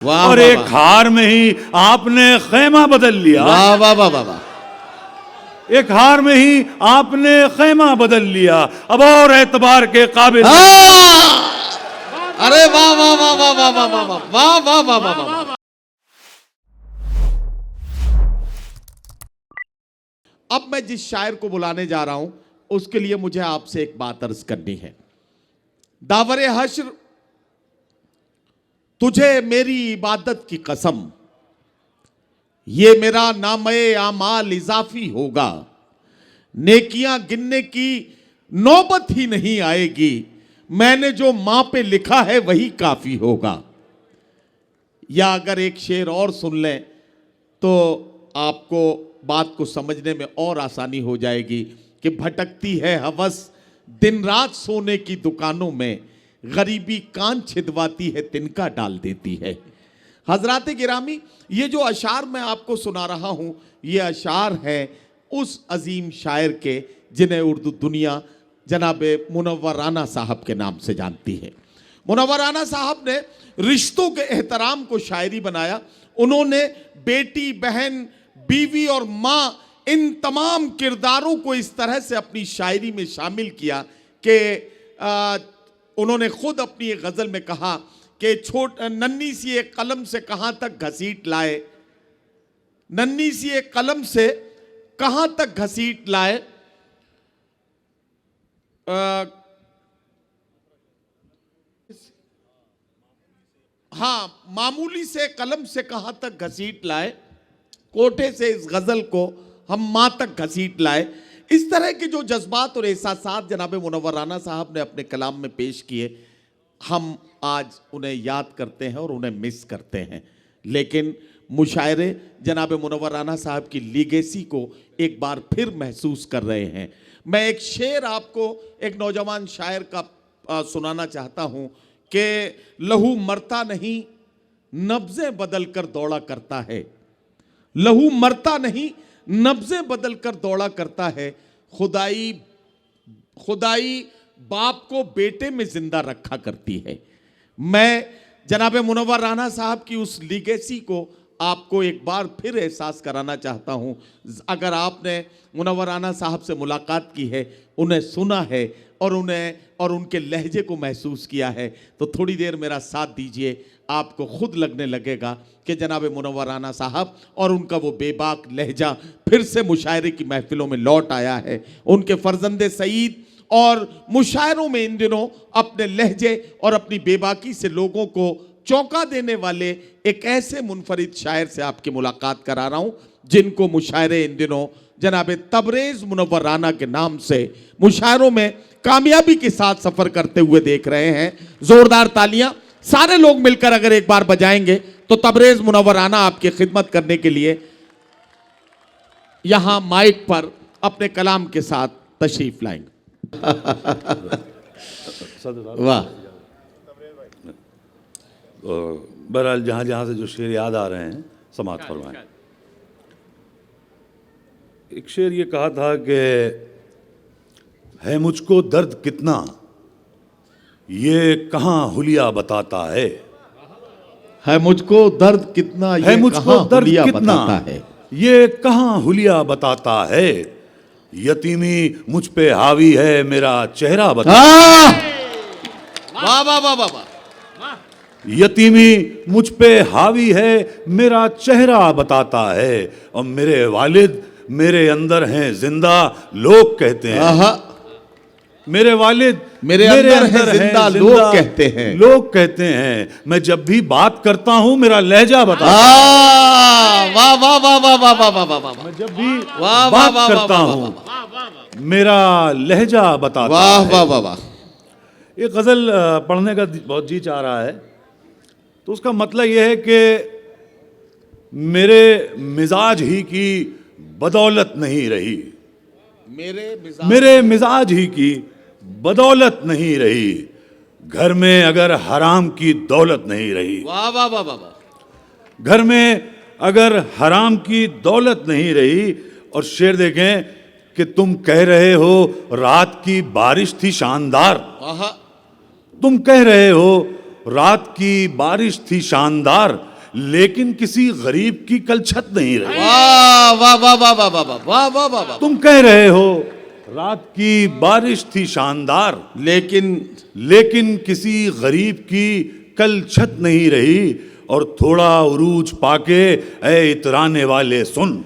और एक हार में ही आपने खेमा बदल लिया। वाह वाह वाह वाह वाह। एक हार में ही आपने खेमा बदल लिया, अब और एतबार के काबिल। अरे वाह वाह वाह वाह वाह वाह वाह वाह वाह वाह वाह वाह। अब मैं जिस शायर को बुलाने जा रहा हूं उसके लिए मुझे आपसे एक बात अर्ज करनी है। दावरे हश्र, तुझे मेरी इबादत की कसम, ये मेरा नामे आमाल इजाफी होगा, नेकियां गिनने की नौबत ही नहीं आएगी, मैंने जो मां पे लिखा है वही काफी होगा। या अगर एक शेर और सुन लें तो आपको बात को समझने में और आसानी हो जाएगी कि भटकती है हवस दिन रात सोने की दुकानों में, गरीबी कान छिदवाती है तिनका डाल देती है। हजरात गिरामी, ये जो अशार मैं आपको सुना रहा हूं ये अशार है उस अजीम शायर के जिन्हें उर्दू दुनिया जनाब मुनव्वर राना साहब के नाम से जानती है। मुनव्वर राना साहब ने रिश्तों के एहतराम को शायरी बनाया। उन्होंने बेटी, बहन, बीवी और मां, इन तमाम किरदारों को इस तरह से अपनी शायरी में शामिल किया कि उन्होंने खुद अपनी एक गजल में कहा कि नन्ही सी एक कलम से कहां तक घसीट लाए, नन्ही सी एक कलम से कहां तक घसीट लाए, हाँ, मामूली से कलम से कहां तक घसीट लाए, कोठे से इस गजल को हम मां तक घसीट लाए। इस तरह के जो जज्बात और एहसासात जनाब मुनव्वर राना साहब ने अपने कलाम में पेश किए, हम आज उन्हें याद करते हैं और उन्हें मिस करते हैं। लेकिन मुशायरे जनाब मुनव्वर राना साहब की लीगेसी को एक बार फिर महसूस कर रहे हैं। मैं एक शेर आपको एक नौजवान शायर का सुनाना चाहता हूं कि लहू मरता नहीं नब्ज़ें बदल कर दौड़ा करता है, लहू मरता नहीं नब्ज़ें बदल कर दौड़ा करता है, खुदाई बाप को बेटे में जिंदा रखा करती है। मैं जनाब मुनव्वर राना साहब की उस लीगेसी को आपको एक बार फिर एहसास कराना चाहता हूं। अगर आपने मुनव्वर राना साहब से मुलाकात की है, उन्हें सुना है और उनके लहजे को महसूस किया है तो थोड़ी देर मेरा साथ दीजिए, आपको खुद लगने लगेगा कि जनाब मुनव्वर राना साहब और उनका वो बेबाक लहजा फिर से मुशायरे की महफिलों में लौट आया है। उनके फर्जंदे सईद और मुशायरों में इन दिनों अपने लहजे और अपनी बेबाकी से लोगों को चौंका देने वाले एक ऐसे मुनफरिद शायर से आपकी मुलाकात करा रहा हूं जिनको मुशायरे इन दिनों जनाब तबरेज मुनव्वर राना के नाम से मुशायरों में कामयाबी के साथ सफर करते हुए देख रहे हैं। जोरदार तालियां सारे लोग मिलकर अगर एक बार बजाएंगे तो तबरेज मुनव्वर राना आपकी खिदमत करने के लिए यहां माइक पर अपने कलाम के साथ तशरीफ लाएंगे। वाह। बहरहाल जहां जहां से जो शेर याद आ रहे हैं समाअत फरमाएं। एक शेर ये कहा था कि है मुझको दर्द कितना ये कहां हुलिया बताता है मुझको दर्द कितना, है मुझको दर्द कितना है, ये कहां हुलिया बताता है, यतीमी मुझ पे हावी है मेरा चेहरा बताता है। वाह वाह वाह वाह। यतीमी मुझ पे हावी है मेरा चेहरा बताता है, और मेरे वालिद मेरे अंदर हैं जिंदा लोग कहते हैं, मेरे वालिद मेरे अंदर हैं जिंदा लोग कहते हैं, मैं जब भी बात करता हूं मेरा लहजा बताता है। वाह वाह वाह वाह वाह वाह वाह वाह। मैं जब भी बात करता हूं मेरा लहजा बताता है। वाह वाह वाह वाह। ये गजल पढ़ने का बहुत जी चाह रहा है, तो उसका मतलब यह है कि मेरे मिजाज ही की बदौलत नहीं रही, मेरे मिजाज ही की बदौलत नहीं रही, घर में अगर हराम की दौलत नहीं रही। वाह वाह वाह वाह। घर में अगर हराम की दौलत नहीं रही। और शेर देखें कि तुम कह रहे हो रात की बारिश थी शानदार, तुम कह रहे हो रात की बारिश थी शानदार, लेकिन किसी गरीब की कल छत नहीं रही। वाह वाह वाह वाह वाह वाह वाह वाह वाह वाह। तुम कह रहे हो रात की बारिश थी शानदार, लेकिन किसी गरीब की कल छत नहीं रही। और थोड़ा उरूज पाके ऐ इतराने वाले सुन,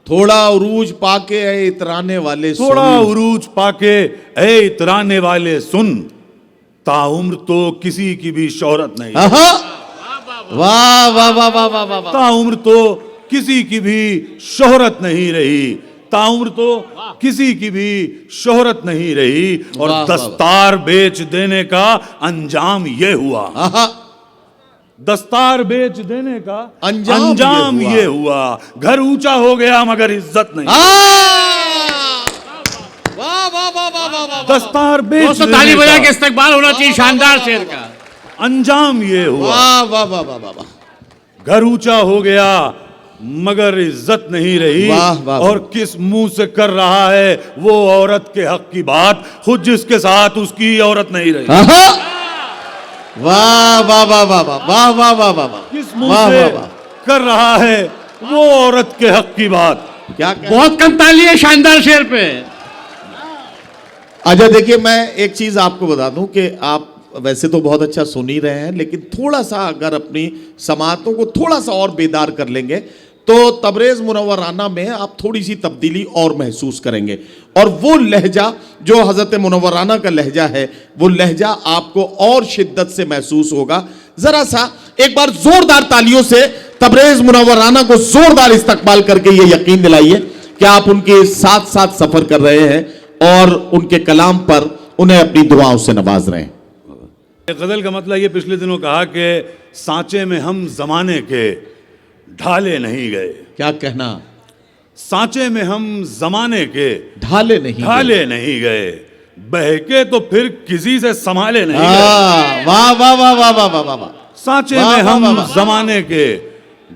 थोड़ा उरूज पाके ऐ इतराने वाले सुन, थोड़ा उरूज पाके ऐ इतराने वाले सुन, ताउम्र तो किसी की भी शोहरत नहीं। वाह वाह वाह वाह वाह वाह वाह। ताउम्र तो किसी की भी शोहरत नहीं रही, ताउम्र तो किसी की भी शोहरत नहीं रही। और वाह, वाह, दस्तार बेच देने का अंजाम ये हुआ, दस्तार बेच देने का अंजाम ये हुआ। घर ऊंचा हो गया मगर इज्जत नहीं। वाह वाह वाह वाह वाह। दस्तार बेच दोस्तों ताली बजा के इस्तकबाल होना चाहिए शानदार शेर का। अंजाम ये हुआ। वाह वाह वाह वाह वाह। घर ऊंचा हो गया मगर इज्जत नहीं रही। वाह, वाह, और किस मुंह से कर रहा है वो औरत के हक की बात, खुद जिसके साथ उसकी औरत नहीं रही। वाह वाह वाह वाह वाह वाह वाह वाह वाह। किस मुंह से कर रहा है वो औरत के हक की बात। क्या बहुत कम ताली है शानदार शेर पे। अच्छा देखिए, मैं एक चीज आपको बता दूं कि आप वैसे तो बहुत अच्छा सुन ही रहे हैं, लेकिन थोड़ा सा अगर अपनी समातों को थोड़ा सा और बेदार कर लेंगे तो तबरेज मुनव्वराना में आप थोड़ी सी तब्दीली और महसूस करेंगे। और वो लहजा जो हजरत मुनव्वराना का लहजा है, वो लहजा आपको और शिद्दत से महसूस होगा। जरा सा एक बार जोरदार तालियों से तबरेज मुनव्वराना को जोरदार इस्तकबाल करके ये यकीन दिलाइए कि आप उनके साथ साथ सफर कर रहे हैं और उनके कलाम पर उन्हें अपनी दुआओं से नवाज रहे हैं। गजल का मतलब ये पिछले दिनों कहा कि सांचे में हम जमाने के ढाले नहीं गए। क्या कहना? सांचे में हम जमाने के ढाले नहीं गए, बहके तो फिर किसी से संभाले नहीं गए। वाह वाह वाह वाह वाह वाह वाह। सांचे में हम जमाने के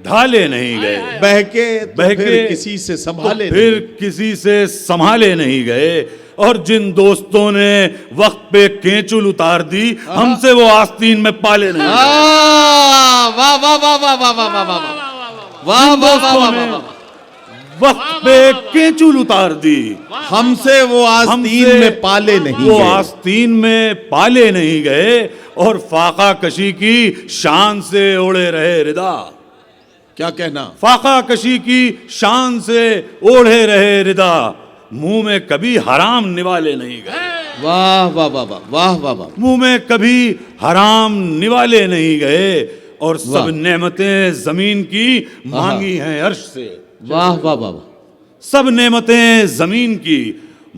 ढाले नहीं गए, बहके किसी से संभाले फिर किसी से संभाले नहीं गए। और जिन दोस्तों ने वक्त पे केंचुल उतार दी, हमसे वो आस्तीन में पाले नहीं। वाह वाह वाह वाह वाह वाह वाह वाह वाह वाह वाह। वक्त पे केंचुल उतार दी, हमसे वो आस्तीन में पाले नहीं, वो आस्तीन में पाले नहीं गए। और फाका कशी की शान से ओढ़े रहे रिदा। क्या कहना? फाका कशी की शान से ओढ़े रहे रिदा, मुंह में कभी हराम निवाले नहीं गए। वाह वाह वाह वाह वाह वाह वाह। मुंह में कभी हराम निवाले नहीं गए। और सब नेमतें जमीन की मांगी हैं अर्श से। वाह वाह वाह वाह। सब नेमतें जमीन की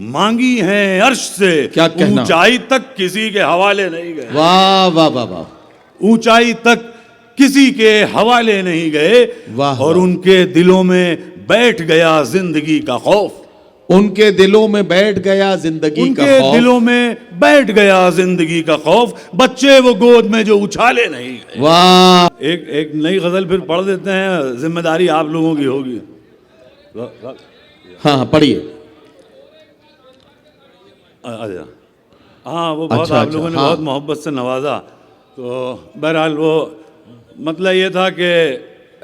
मांगी हैं अर्श से। क्या कहना? ऊंचाई तक किसी के हवाले नहीं गए। वाह वाह वाह वाह। ऊंचाई तक किसी के हवाले नहीं गए। और उनके दिलों में बैठ गया जिंदगी का खौफ। उनके दिलों में बैठ गया जिंदगी का खौफ। उनके दिलों में बैठ गया जिंदगी का खौफ, बच्चे वो गोद में जो उछाले नहीं गए। वाह। एक नई गजल फिर पढ़ देते हैं, जिम्मेदारी आप लोगों की होगी। हाँ पढ़िए। हाँ वो बहुत आप लोगों ने बहुत मोहब्बत से नवाजा। तो बहरहाल वो मतलब ये था कि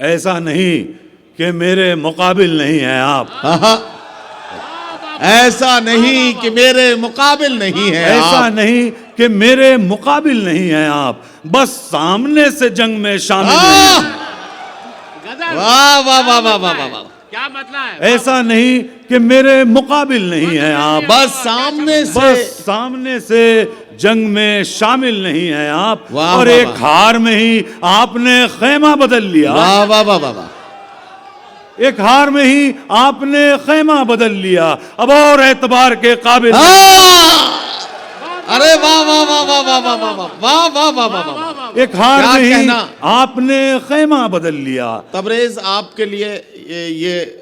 ऐसा नहीं कि मेरे मुकाबिल नहीं हैं आप। ऐसा नहीं कि मेरे मुकाबिल नहीं है, ऐसा नहीं कि मेरे मुकाबिल नहीं हैं आप, बस सामने से जंग में शामिल नहीं। वाह वाह वाह वाह वाह वाह। क्या मतलब है? ऐसा नहीं कि मेरे मुकाबिल नहीं हैं आप, बस सामने से जंग में शामिल नहीं हैं आप। वाह, और वाह, एक हार में ही आपने खैमा बदल लिया। वाह वाह वाह वाह वाह। एक हार में ही आपने खैमा बदल लिया, अब और एतबार के काबिल। अरे वाह वाह वाह वाह वाह वाह वाह वाह वाह वाह वाह वाह। एक हार में ही आपने खैमा बदल लिया। तबरेज आपके लिए ये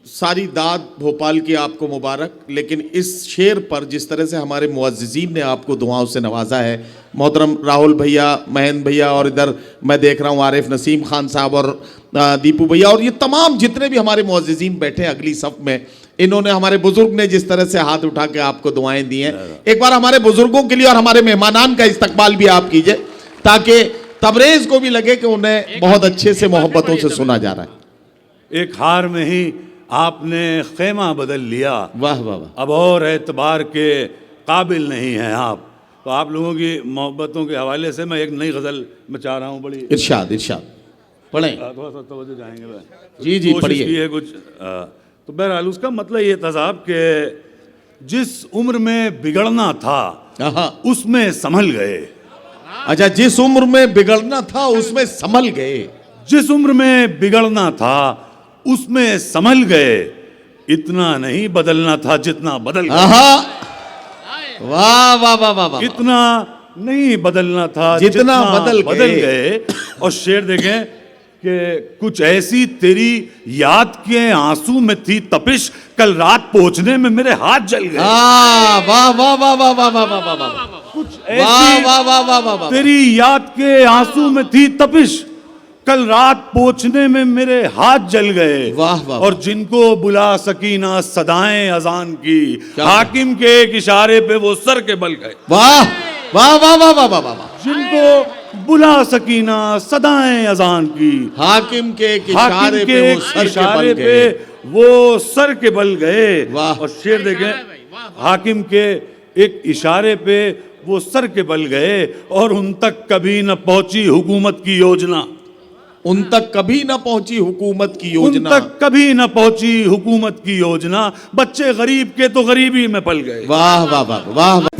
सारी दाद भोपाल की आपको मुबारक। लेकिन इस शेर पर जिस तरह से हमारे मुअज्जिज़ीन ने आपको दुआओं से नवाजा है, मोहतरम राहुल भैया, महेंद्र भैया, और इधर मैं देख रहा हूँ आरिफ नसीम खान साहब और दीपू भैया, और ये तमाम जितने भी हमारे मुअज्जिज़ीन बैठे अगली सफ में, इन्होंने, हमारे बुजुर्ग ने जिस तरह से हाथ उठा के आपको दुआएं दी हैं, एक बार हमारे बुजुर्गों के लिए और हमारे मेहमानान का इस्तकबाल भी आप कीजिए, ताकि तबरेज को भी लगे कि उन्हें बहुत अच्छे से मोहब्बतों से सुना जा रहा है। एक हार में ही आपने खेमा बदल लिया, वाह वाह वाह। अब और एतबार के काबिल नहीं हैं आप। तो आप लोगों की मोहब्बतों के हवाले से मैं एक नई गज़ल में चाह रहा हूँ, बड़ी इरशाद इरशाद पढ़ें। थोड़ा सा तवज्जो जाएंगे भाई। जी जी कोशिश पढ़िए। की है कुछ तो बहरहाल उसका मतलब ये था साहब कि जिस उम्र में बिगड़ना था हाँ। उसमें संभल गए, अच्छा, जिस उम्र में बिगड़ना था उसमें संभल गए। जिस उम्र में बिगड़ना था उसमें संभल गए, इतना नहीं बदलना था जितना बदल गए। आहा, वाह वाह वाह वाह वाह। इतना नहीं बदलना था जितना बदल गए। और शेर देखें कि कुछ ऐसी तेरी याद के आंसू में थी तपिश, कल रात पहुंचने में मेरे हाथ जल गए। वाह वाह वाह वाह वाह वाह वाह वाह वाह। कुछ वाह ऐसी वाह वाह वाह वाह वाह। तेरी याद के आंसू में थी तपिश, कल रात पहुंचने में मेरे हाथ जल गए। वाह वाह। और जिनको बुला सकी ना सदाएं अजान की, क्या? हाकिम के एक इशारे पे वो सर के बल गए। वाह वाह वाह वाह वाह वाह वाह। जिनको बुला सकी ना सदाएं अजान की, हाकिम के एक हाकिम इशारे के पे वो एक सर के इशारे बल पे गए। वो सर के बल गए। वाह। और शेर देखें, हाकिम के एक इशारे पे वो सर के बल गए, और उन तक कभी न पहुंची हुकूमत की योजना। उन तक कभी न पहुंची हुकूमत की उन योजना। तक कभी न पहुंची हुकूमत की योजना, बच्चे गरीब के तो गरीबी में पल गए। वाह वाह वाह वाह वाह।